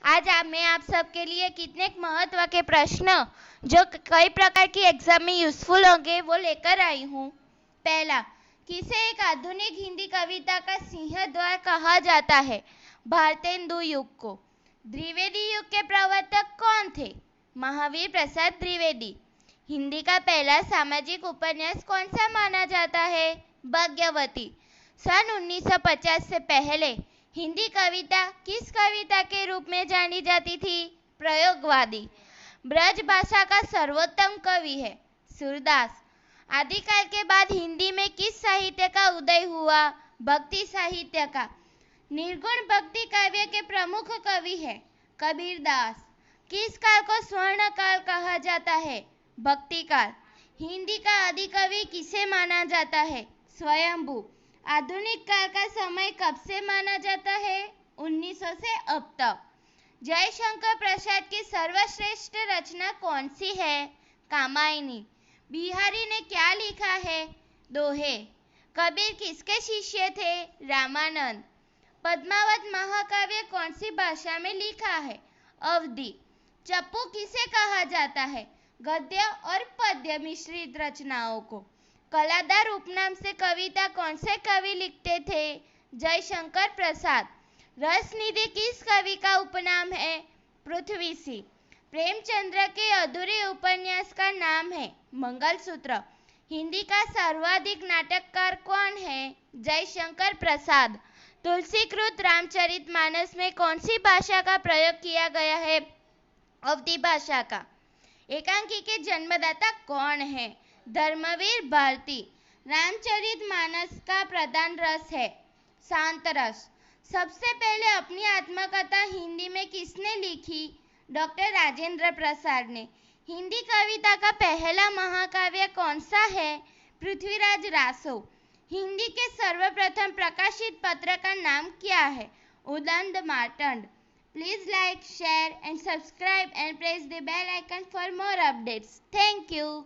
मैं आप सबके लिए कितने महत्व के प्रश्न जो कई प्रकार की एग्जाम में यूजफुल होंगे वो लेकर आई हूँ। पहला, किसे एक आधुनिक हिंदी कविता का सिंहद्वार कहा जाता है? भारतेंदु युग को। द्विवेदी युग के प्रवर्तक कौन थे? महावीर प्रसाद द्विवेदी। हिंदी का पहला सामाजिक उपन्यास कौन सा माना जाता है? भाग्यवती। सन 1950 से पहले हिंदी कविता किस कविता के रूप में जानी जाती थी? प्रयोगवादी। ब्रज भाषा का सर्वोत्तम कवि है सूरदास। आदिकाल के बाद हिंदी में किस साहित्य का उदय हुआ? भक्ति साहित्य का। निर्गुण भक्ति काव्य के प्रमुख कवि है कबीरदास। किस काल को स्वर्ण काल कहा जाता है? भक्ति काल। हिंदी का आदि कवि किसे माना जाता है? स्वयंभू। आधुनिक काल का समय कब से माना जाता है? 1900 से अब तक। जयशंकर प्रसाद की सर्वश्रेष्ठ रचना कौन सी है? कामायनी। बिहारी ने क्या लिखा है? दोहे। कबीर किसके शिष्य थे? रामानंद। पद्मावत महाकाव्य कौन सी भाषा में लिखा है? अवधी। चप्पू किसे कहा जाता है? गद्य और पद्य मिश्रित रचनाओं को। कलादार उपनाम से कविता कौन से कवि लिखते थे? जयशंकर प्रसाद। रसनिधि किस कवि का उपनाम है? पृथ्वी सिंह। प्रेमचंद्र के अधूरे उपन्यास का नाम है मंगलसूत्र। हिंदी का सर्वाधिक नाटककार कौन है? जयशंकर प्रसाद। तुलसीकृत रामचरितमानस में कौन सी भाषा का प्रयोग किया गया है? अवधी भाषा का। एकांकी के जन्मदाता कौन है? धर्मवीर भारती। रामचरितमानस का प्रधान रस है शांत रस। सबसे पहले अपनी आत्मकथा हिंदी में किसने लिखी? डॉक्टर राजेंद्र प्रसाद ने। हिंदी कविता का पहला महाकाव्य कौन सा है? पृथ्वीराज रासो। हिंदी के सर्वप्रथम प्रकाशित पत्र का नाम क्या है? उदंड Martand. Please like, share and subscribe and press the bell icon for more updates. Thank you.